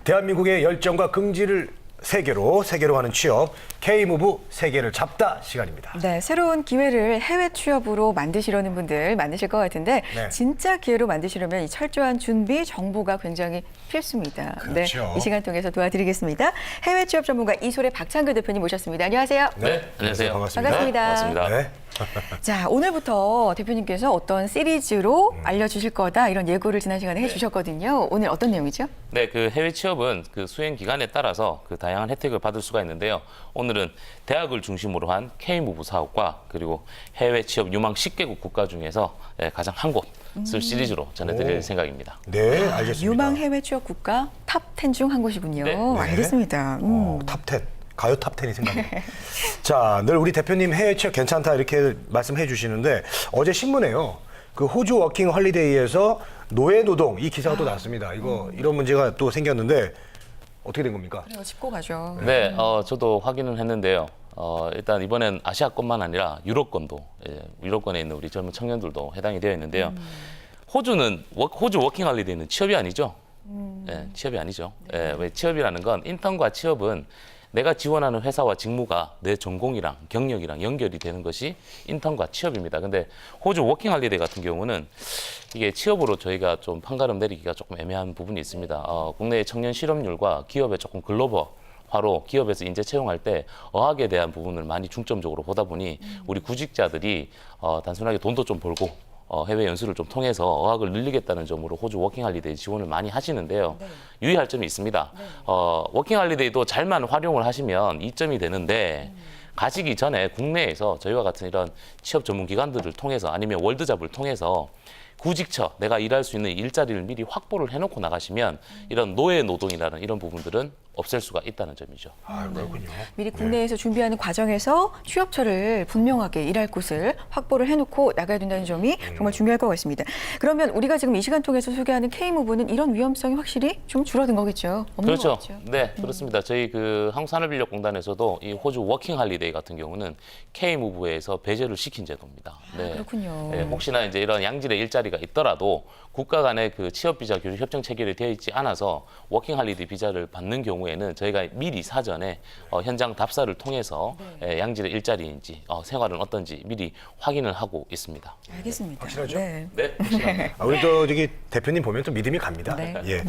대한민국의 열정과 긍지를 세계로 하는 취업, K무브 세계를 잡다 시간입니다. 네, 새로운 기회를 해외 취업으로 만드시려는 분들 많으실 것 같은데 네. 진짜 기회로 만드시려면 이 철저한 준비, 정보가 굉장히 필수입니다. 그렇죠. 네, 이 시간 통해서 도와드리겠습니다. 해외 취업 전문가 이소래 박창규 대표님 모셨습니다. 안녕하세요. 네, 안녕하세요. 반갑습니다. 반갑습니다. 반갑습니다. 네. 자, 오늘부터 대표님께서 어떤 시리즈로 알려주실 거다 이런 예고를 지난 시간에 해주셨거든요. 오늘 어떤 내용이죠? 네, 그 해외 취업은 그 수행 기간에 따라서 그 다양한 혜택을 받을 수가 있는데요. 오늘은 대학을 중심으로 한 K무브 사업과 그리고 해외 취업 유망 10개국 국가 중에서 가장 한 곳을 시리즈로 전해드릴 오. 생각입니다. 네, 알겠습니다. 유망 해외 취업 국가 탑 10 중 한 곳이군요. 네. 네. 알겠습니다. 탑 10. 가요 탑 10이 생각나요. 자, 늘 우리 대표님 해외 취업 괜찮다 이렇게 말씀해 주시는데 어제 신문에요. 그 호주 워킹 헐리데이에서 노예 노동 이 기사가 또 났습니다. 이런 문제가 또 생겼는데 어떻게 된 겁니까? 그래요, 짚고 가죠. 네, 저도 확인은 했는데요. 일단 이번엔 아시아권만 아니라 유럽권도, 유럽권에 있는 우리 젊은 청년들도 해당이 되어 있는데요. 호주 워킹 헐리데이는 취업이 아니죠. 네, 취업이 아니죠. 왜 취업이라는 건 인턴과 취업은 내가 지원하는 회사와 직무가 내 전공이랑 경력이랑 연결이 되는 것이 인턴과 취업입니다. 근데 호주 워킹 헐리데이 같은 경우는 이게 취업으로 저희가 좀 판가름 내리기가 조금 애매한 부분이 있습니다. 국내의 청년 실업률과 기업의 조금 글로벌화로 기업에서 인재 채용할 때 어학에 대한 부분을 많이 중점적으로 보다 보니 우리 구직자들이 단순하게 돈도 좀 벌고 해외 연수를 좀 통해서 어학을 늘리겠다는 점으로 호주 워킹 헐리데이 지원을 많이 하시는데요. 네. 유의할 점이 있습니다. 네. 워킹 헐리데이도 잘만 활용을 하시면 이점이 되는데 가시기 전에 국내에서 저희와 같은 이런 취업 전문 기관들을 통해서 아니면 월드잡을 통해서 구직처, 내가 일할 수 있는 일자리를 미리 확보를 해놓고 나가시면 이런 노예 노동이라는 이런 부분들은 없앨 수가 있다는 점이죠. 아, 그렇군요. 미리 국내에서 준비하는 과정에서 취업처를 분명하게 일할 곳을 확보를 해놓고 나가야 된다는 점이 정말 중요할 것 같습니다. 그러면 우리가 지금 이 시간 통해서 소개하는 K무브는 이런 위험성이 확실히 좀 줄어든 거겠죠? 없는 그렇죠. 거겠죠? 네, 그렇습니다. 저희 그 한국산업인력공단에서도 이 호주 워킹 헐리데이 같은 경우는 K무브에서 배제를 시킨 제도입니다. 네. 그렇군요. 네, 혹시나 이제 이런 양질의 일자리가 있더라도 국가 간의 그 취업 비자 교류 협정 체결이 되어 있지 않아서 워킹 헐리데이 비자를 받는 경우에는 저희가 미리 사전에 현장 답사를 통해서 양질의 일자리인지 생활은 어떤지 미리 확인을 하고 있습니다. 알겠습니다. 확실하죠? 네. 네, 확실합니다. 우리 또 저기 대표님 보면 또 믿음이 갑니다. 네. 예.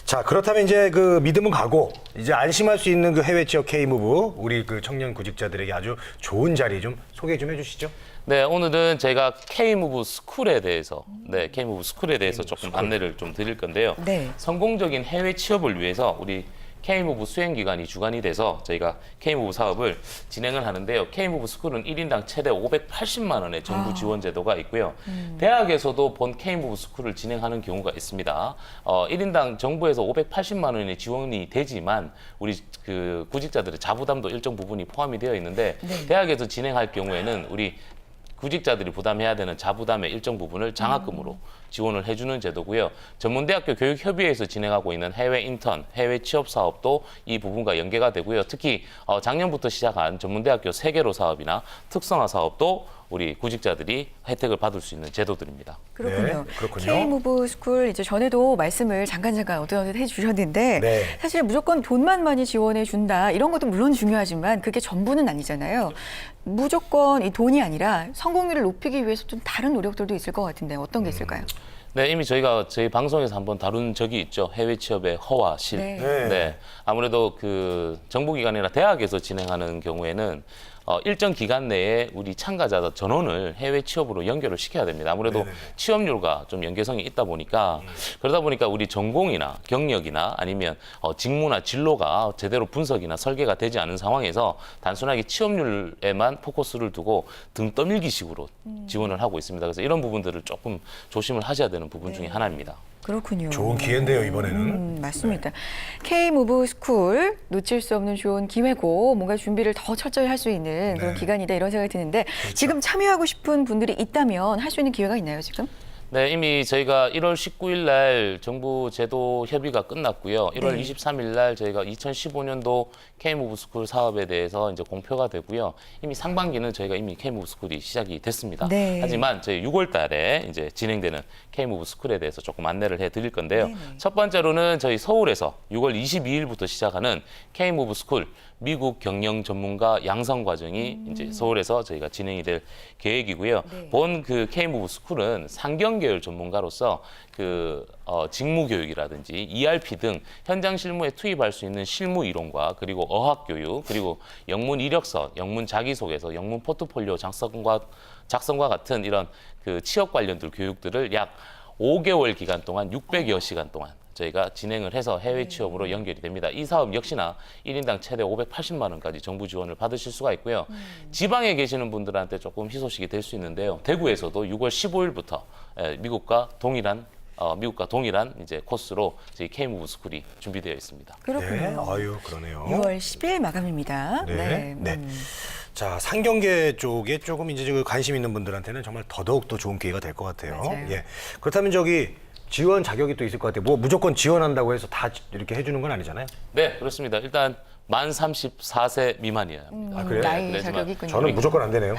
자, 그렇다면 이제 그 믿음은 가고 이제 안심할 수 있는 그 해외 취업 K무브 우리 그 청년 구직자들에게 아주 좋은 자리 좀 소개 좀 해주시죠. 네, 오늘은 제가 K무브 스쿨에 대해서, K무브 스쿨에 대해서 조금 안내를 좀 드릴 건데요. 네. 성공적인 해외 취업을 위해서 우리 K무브 수행기관이 주관이 돼서 저희가 K무브 사업을 진행을 하는데요. K무브 스쿨은 1인당 최대 580만 원의 정부 지원 제도가 있고요. 대학에서도 본 K무브 스쿨을 진행하는 경우가 있습니다. 1인당 정부에서 580만 원의 지원이 되지만 우리 그 구직자들의 자부담도 일정 부분이 포함이 되어 있는데 네. 대학에서 진행할 경우에는 우리 구직자들이 부담해야 되는 자부담의 일정 부분을 장학금으로 지원을 해주는 제도고요. 전문대학교 교육협의회에서 진행하고 있는 해외 인턴, 해외 취업 사업도 이 부분과 연계가 되고요. 특히 작년부터 시작한 전문대학교 세계로 사업이나 특성화 사업도 우리 구직자들이 혜택을 받을 수 있는 제도들입니다. 그렇군요. 네, 그렇군요. K무브 스쿨 이제 전에도 말씀을 잠깐 어느덧 해주셨는데 네. 사실 무조건 돈만 많이 지원해 준다 이런 것도 물론 중요하지만 그게 전부는 아니잖아요. 무조건 이 돈이 아니라 성공률을 높이기 위해서 좀 다른 노력들도 있을 것 같은데 어떤 게 있을까요? 네, 이미 저희가 저희 방송에서 한번 다룬 적이 있죠. 해외 취업의 허와 실. 네. 네. 아무래도 그 정부기관이나 대학에서 진행하는 경우에는 일정 기간 내에 우리 참가자 전원을 해외 취업으로 연결을 시켜야 됩니다. 아무래도 네네. 취업률과 좀 연계성이 있다 보니까 그러다 보니까 우리 전공이나 경력이나 아니면 직무나 진로가 제대로 분석이나 설계가 되지 않은 상황에서 단순하게 취업률에만 포커스를 두고 등 떠밀기식으로 지원을 하고 있습니다. 그래서 이런 부분들을 조금 조심을 하셔야 되는 부분 중에 하나입니다. 그렇군요. 좋은 기회인데요, 이번에는. 맞습니다. K무브 스쿨 놓칠 수 없는 좋은 기회고 뭔가 준비를 더 철저히 할 수 있는 그런 네. 기간이다 이런 생각이 드는데 지금 참여하고 싶은 분들이 있다면 할 수 있는 기회가 있나요 지금? 네, 이미 저희가 1월 19일 날 정부 제도 협의가 끝났고요. 1월 네. 23일 날 저희가 2015년도 K무브 스쿨 사업에 대해서 이제 공표가 되고요. 이미 상반기는 저희가 이미 K무브 스쿨이 시작이 됐습니다. 네. 하지만 저희 6월 달에 이제 진행되는 K무브 스쿨에 대해서 조금 안내를 해 드릴 건데요. 네네. 첫 번째로는 저희 서울에서 6월 22일부터 시작하는 K무브 스쿨 미국 경영 전문가 양성 과정이 이제 서울에서 저희가 진행이 될 계획이고요. 네. 본 그 K무브 스쿨은 상경 계열 전문가로서 직무 교육이라든지 ERP 등 현장 실무에 투입할 수 있는 실무 이론과 그리고 어학 교육, 그리고 영문 이력서, 영문 자기소개서, 영문 포트폴리오 작성과 같은 이런 그 취업 관련들 교육들을 약 5개월 기간 동안 600여 시간 동안 저희가 진행을 해서 해외 취업으로 연결이 됩니다. 이 사업 역시나 1인당 최대 580만 원까지 정부 지원을 받으실 수가 있고요. 지방에 계시는 분들한테 조금 희소식이 될 수 있는데요. 대구에서도 6월 15일부터 미국과 동일한 이제 코스로 저희 K무브 스쿨이 준비되어 있습니다. 그렇군요. 네, 아유 그러네요. 6월 10일 마감입니다. 네, 네. 자, 상경계 쪽에 조금 이제 그 관심 있는 분들한테는 정말 더더욱 더 좋은 기회가 될 것 같아요. 맞아요. 예. 그렇다면 저기 지원 자격이 또 있을 것 같아요. 뭐 무조건 지원한다고 해서 다 이렇게 해주는 건 아니잖아요. 네, 그렇습니다. 일단 만 34세 미만이어야 합니다. 아, 그래요? 나이 그래야지만 자격이 있군요. 저는 무조건 안 되네요.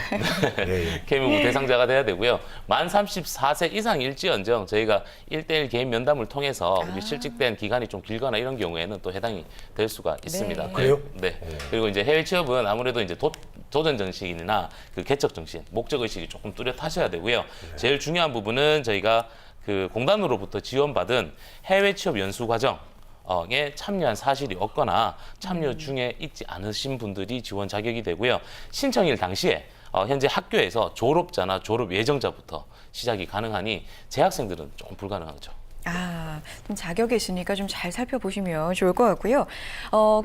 예, 예. K무브 대상자가 돼야 되고요. 만 34세 이상일지언정 저희가 1대1 개인 면담을 통해서 우리 실직된 기간이 좀 길거나 이런 경우에는 또 해당이 될 수가 있습니다. 네. 그래요? 네. 그리고 이제 해외 취업은 아무래도 이제 도전 정신이나 그 개척 정신, 목적 의식이 조금 뚜렷하셔야 되고요. 제일 중요한 부분은 저희가 그 공단으로부터 지원받은 해외 취업 연수 과정에 참여한 사실이 없거나 참여 중에 있지 않으신 분들이 지원 자격이 되고요. 신청일 당시에 현재 학교에서 졸업자나 졸업 예정자부터 시작이 가능하니 재학생들은 조금 불가능하죠. 좀 자격이 있으니까 좀 잘 살펴보시면 좋을 것 같고요.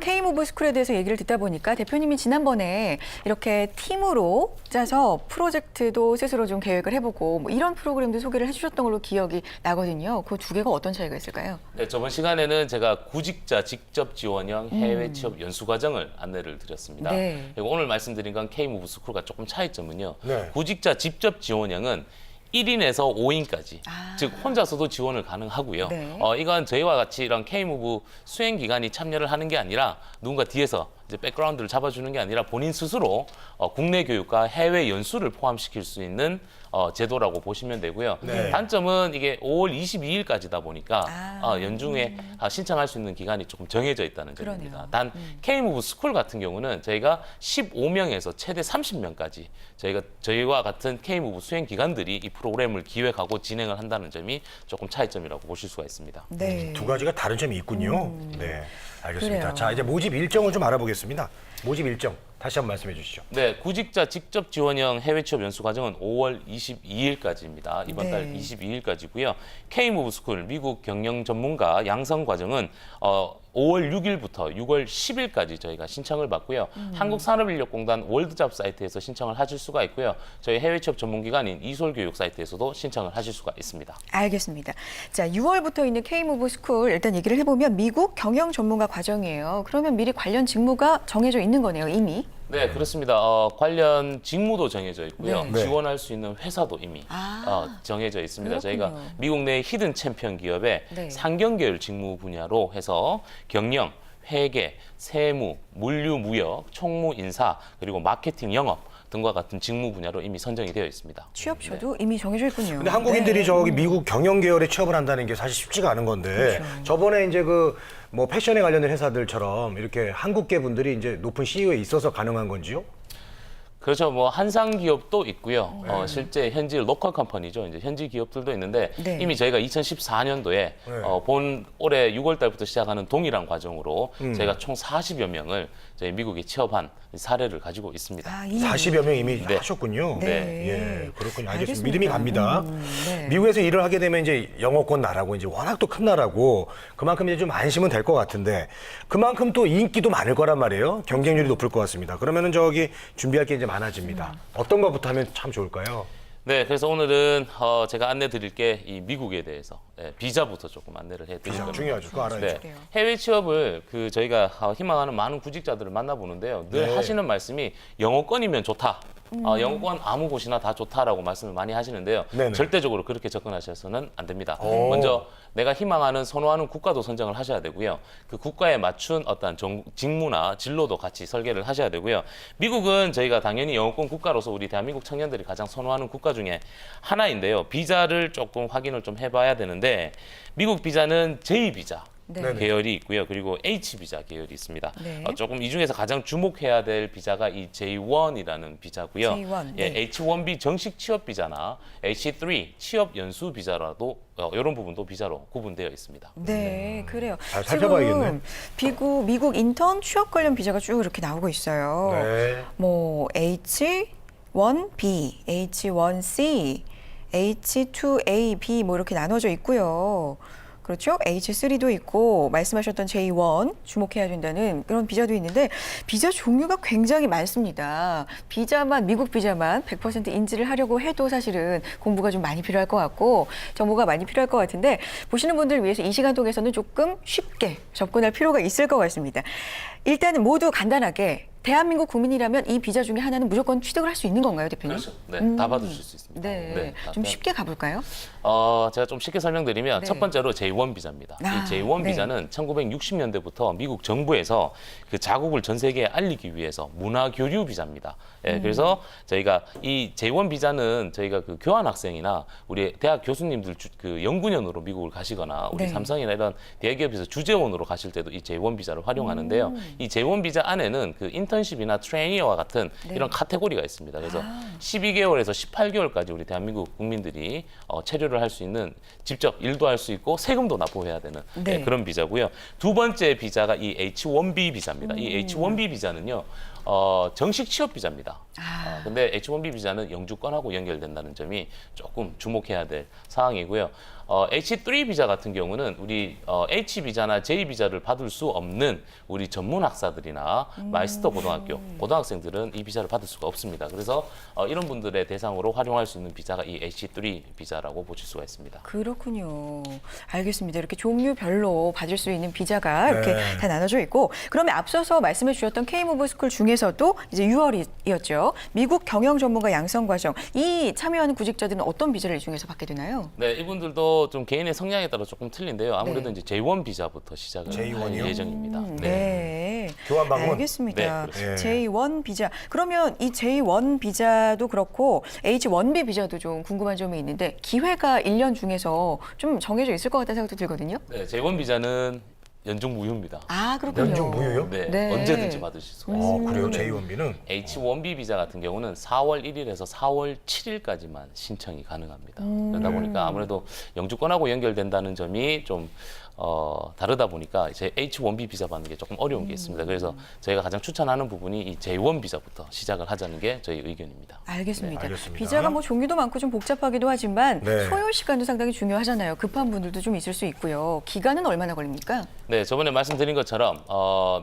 K무브 스쿨에 대해서 얘기를 듣다 보니까 대표님이 지난번에 이렇게 팀으로 짜서 프로젝트도 스스로 좀 계획을 해보고 뭐 이런 프로그램도 소개를 해주셨던 걸로 기억이 나거든요. 그 두 개가 어떤 차이가 있을까요? 네, 저번 시간에는 제가 구직자 직접 지원형 해외 취업 연수 과정을 안내를 드렸습니다. 네. 그리고 오늘 말씀드린 건 K무브 스쿨과 조금 차이점은요. 네. 구직자 직접 지원형은 1인에서 5인까지, 즉 혼자서도 지원을 가능하고요. 네. 이건 저희와 같이 이런 K무브 수행 기관이 참여를 하는 게 아니라 누군가 뒤에서 이제 백그라운드를 잡아주는 게 아니라 본인 스스로 국내 교육과 해외 연수를 포함시킬 수 있는 제도라고 보시면 되고요. 네. 단점은 이게 5월 22일까지다 보니까 연중에 신청할 수 있는 기간이 조금 정해져 있다는 점입니다. 그러네요. 단 K무브 스쿨 같은 경우는 저희가 15명에서 최대 30명까지 저희와 같은 K무브 수행 기관들이 이 프로그램을 기획하고 진행을 한다는 점이 조금 차이점이라고 보실 수가 있습니다. 네. 두 가지가 다른 점이 있군요. 네, 알겠습니다. 그래요. 자, 이제 모집 일정을 좀 알아보겠습니다. 모집 일정 다시 한번 말씀해 주시죠. 네, 구직자 직접 지원형 해외 취업 연수 과정은 5월 22일까지입니다. 이번 네. 달 22일까지고요. K무브 스쿨 미국 경영 전문가 양성 과정은 5월 6일부터 6월 10일까지 저희가 신청을 받고요. 한국산업인력공단 월드잡 사이트에서 신청을 하실 수가 있고요. 저희 해외 취업 전문기관인 이솔교육 사이트에서도 신청을 하실 수가 있습니다. 알겠습니다. 자, 6월부터 있는 K무브 스쿨 일단 얘기를 해보면 미국 경영 전문가 과정이에요. 그러면 미리 관련 직무가 정해져 있는 거네요, 이미. 네, 그렇습니다. 관련 직무도 정해져 있고요. 네. 네. 지원할 수 있는 회사도 이미 정해져 있습니다. 저희가 그렇군요. 미국 내 히든 챔피언 기업의 네. 상경계열 직무 분야로 해서 경영, 회계, 세무, 물류, 무역, 총무, 인사, 그리고 마케팅, 영업 등과 같은 직무 분야로 이미 선정이 되어 있습니다. 취업처도 이미 정해져 있군요. 근데 한국인들이 네. 저기 미국 경영 계열에 취업을 한다는 게 사실 쉽지가 않은 건데 저번에 이제 그 뭐 패션에 관련된 회사들처럼 이렇게 한국계 분들이 이제 높은 CEO에 있어서 가능한 건지요? 그렇죠. 뭐 한상 기업도 있고요. 실제 현지 로컬 컴퍼니죠. 이제 현지 기업들도 있는데 네. 이미 저희가 2014년도에 본 올해 6월 달부터 시작하는 동일한 과정으로 저희가 총 40여 명을 저희 미국에 취업한 사례를 가지고 있습니다. 이미. 40여 명 이미 네. 하셨군요. 네. 예, 그렇군요. 알겠습니다. 알겠습니다. 믿음이 갑니다. 네. 미국에서 일을 하게 되면 이제 영어권 나라고 이제 워낙 또 큰 나라고 그만큼 이제 좀 안심은 될 것 같은데 그만큼 또 인기도 많을 거란 말이에요. 경쟁률이 높을 것 같습니다. 그러면은 저기 준비할 게 이제 많아집니다. 어떤 것부터 하면 참 좋을까요? 네, 그래서 오늘은 제가 안내 드릴 게 이 미국에 대해서 비자부터 조금 안내를 해드릴 비자 겁니다. 중요하죠. 그거 알아야죠. 네, 그래요. 해외 취업을 저희가 희망하는 많은 구직자들을 만나보는데요. 늘 네. 하시는 말씀이 영어권이면 좋다. 영어권 아무 곳이나 다 좋다라고 말씀을 많이 하시는데요. 네네. 절대적으로 그렇게 접근하셔서는 안 됩니다. 오. 먼저 내가 희망하는 선호하는 국가도 선정을 하셔야 되고요. 그 국가에 맞춘 어떤 직무나 진로도 같이 설계를 하셔야 되고요. 미국은 저희가 당연히 영어권 국가로서 우리 대한민국 청년들이 가장 선호하는 국가 중에 하나인데요. 비자를 조금 확인을 좀 해봐야 되는데 미국 비자는 J 비자. 네. 계열이 있고요. 그리고 H 비자 계열이 있습니다. 네. 조금 이 중에서 가장 주목해야 될 비자가 이 J1이라는 비자고요. J1, 예, 네. H1B 정식 취업 비자나 H3 취업 연수 비자라도 이런 부분도 비자로 구분되어 있습니다. 네, 그래요. 잘 살펴봐야겠네. 지금 미국 인턴 취업 관련 비자가 쭉 이렇게 나오고 있어요. 네. 뭐 H1B, H1C, H2A, B 뭐 이렇게 나눠져 있고요. 그렇죠? H3도 있고 말씀하셨던 J1 주목해야 된다는 그런 비자도 있는데 비자 종류가 굉장히 많습니다. 비자만 미국 비자만 100% 인지를 하려고 해도 사실은 공부가 좀 많이 필요할 것 같고 정보가 많이 필요할 것 같은데 보시는 분들을 위해서 이 시간 통해서는 조금 쉽게 접근할 필요가 있을 것 같습니다. 일단은 모두 간단하게 대한민국 국민이라면 이 비자 중에 하나는 무조건 취득을 할 수 있는 건가요, 대표님? 그렇죠. 네, 다 받으실 수 있습니다. 네, 다 좀 쉽게 가볼까요? 제가 좀 쉽게 설명드리면 네. 첫 번째로 J1 비자입니다. 아, 이 J1 네. 비자는 1960년대부터 미국 정부에서 그 자국을 전 세계에 알리기 위해서 문화 교류 비자입니다. 예, 그래서 저희가 이 J1 비자는 저희가 그 교환 학생이나 우리 대학 교수님들 그 연구년으로 미국을 가시거나 우리 네. 삼성이나 이런 대기업에서 주재원으로 가실 때도 이 J1 비자를 활용하는데요. 이 J1 비자 안에는 그 인턴십이나 트레이니어와 같은 네. 이런 카테고리가 있습니다. 그래서 12개월에서 18개월까지 우리 대한민국 국민들이 체류를 할 수 있는 직접 일도 할 수 있고 세금도 납부해야 되는 네. 그런 비자고요. 두 번째 비자가 이 H1B 비자입니다. 이 H1B 비자는요. 정식 취업 비자입니다. 근데 H1B 비자는 영주권하고 연결된다는 점이 조금 주목해야 될 사항이고요. H3 비자 같은 경우는 우리 H 비자나 J 비자를 받을 수 없는 우리 전문 학사들이나 마이스터 고등학교 고등학생들은 이 비자를 받을 수가 없습니다. 그래서 이런 분들의 대상으로 활용할 수 있는 비자가 이 H3 비자라고 보실 수가 있습니다. 그렇군요. 알겠습니다. 이렇게 종류별로 받을 수 있는 비자가 이렇게 네. 다 나눠져 있고 그러면 앞서서 말씀해 주셨던 K-무브 스쿨 중에서도 이제 6월이었죠. 미국 경영 전문가 양성 과정. 이 참여하는 구직자들은 어떤 비자를 이 중에서 받게 되나요? 네, 이분들도 좀 개인의 성향에 따라 조금 틀린데요. 아무래도 네. 이제 J1 비자부터 시작을 J1 할 이요? 예정입니다. 네. 교환 방문? 알겠습니다. 네, 그렇습니다. J1 비자. 그러면 이 J1 비자도 그렇고 H1B 비자도 좀 궁금한 점이 있는데 기회가 1년 중에서 좀 정해져 있을 것 같다는 생각도 들거든요. 네, J1 비자는 연중 무휴입니다. 아, 그렇군요. 연중 무휴요? 네, 네. 언제든지 받으실 수가 있습니다. 그래요? J1B는? H1B 비자 같은 경우는 4월 1일에서 4월 7일까지만 신청이 가능합니다. 그러다 보니까 아무래도 영주권하고 연결된다는 점이 좀 다르다 보니까 이제 H1B 비자 받는 게 조금 어려운 게 있습니다. 그래서 저희가 가장 추천하는 부분이 이 J1 비자부터 시작을 하자는 게 저희 의견입니다. 알겠습니다. 네, 알겠습니다. 비자가 뭐 종류도 많고 좀 복잡하기도 하지만 네. 소요 시간도 상당히 중요하잖아요. 급한 분들도 좀 있을 수 있고요. 기간은 얼마나 걸립니까? 네, 저번에 말씀드린 것처럼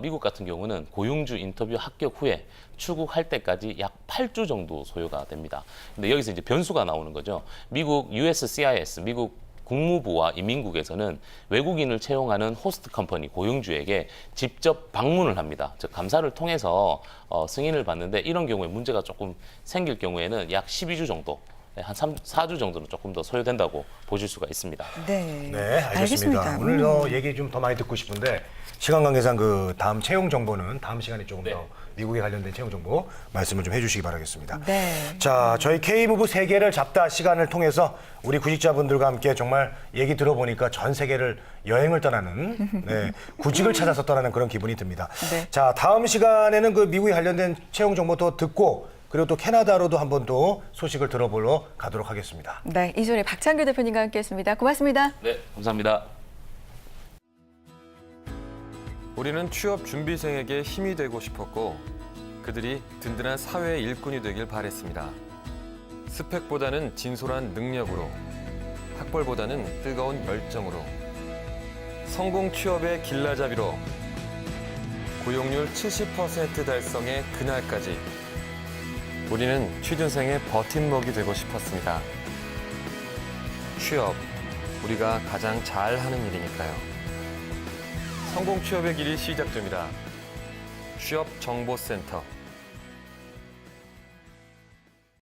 미국 같은 경우는 고용주 인터뷰 합격 후에 출국할 때까지 약 8주 정도 소요가 됩니다. 근데 여기서 이제 변수가 나오는 거죠. 미국 USCIS, 미국 국무부와移民국에서는 외국인을 채용하는 호스트 컴퍼니 고용주에게 직접 방문을 합니다. 즉 감사를 통해서 승인을 받는데 이런 경우에 문제가 조금 생길 경우에는 약 12주 정도, 한 4주 정도는 조금 더 소요된다고 보실 수가 있습니다. 네. 네, 알겠습니다. 오늘 얘기 좀 더 많이 듣고 싶은데 시간 관계상 그 다음 채용 정보는 다음 시간에 조금 더 미국에 관련된 채용 정보 말씀을 좀 해주시기 바라겠습니다. 네. 자, 저희 K-무브 세계를 잡다 시간을 통해서 우리 구직자분들과 함께 정말 얘기 들어보니까 전 세계를 여행을 떠나는 구직을 찾아서 떠나는 그런 기분이 듭니다. 네. 자, 다음 시간에는 그 미국에 관련된 채용 정보 더 듣고 그리고 또 캐나다로도 한번 또 소식을 들어보러 가도록 하겠습니다. 네, 이소리 박창규 대표님과 함께했습니다. 고맙습니다. 네, 감사합니다. 우리는 취업 준비생에게 힘이 되고 싶었고 그들이 든든한 사회의 일꾼이 되길 바랬습니다. 스펙보다는 진솔한 능력으로, 학벌보다는 뜨거운 열정으로, 성공 취업의 길라잡이로, 고용률 70% 달성의 그날까지 우리는 취준생의 버팀목이 되고 싶었습니다. 취업, 우리가 가장 잘하는 일이니까요. 성공 취업의 길이 시작됩니다. 취업정보센터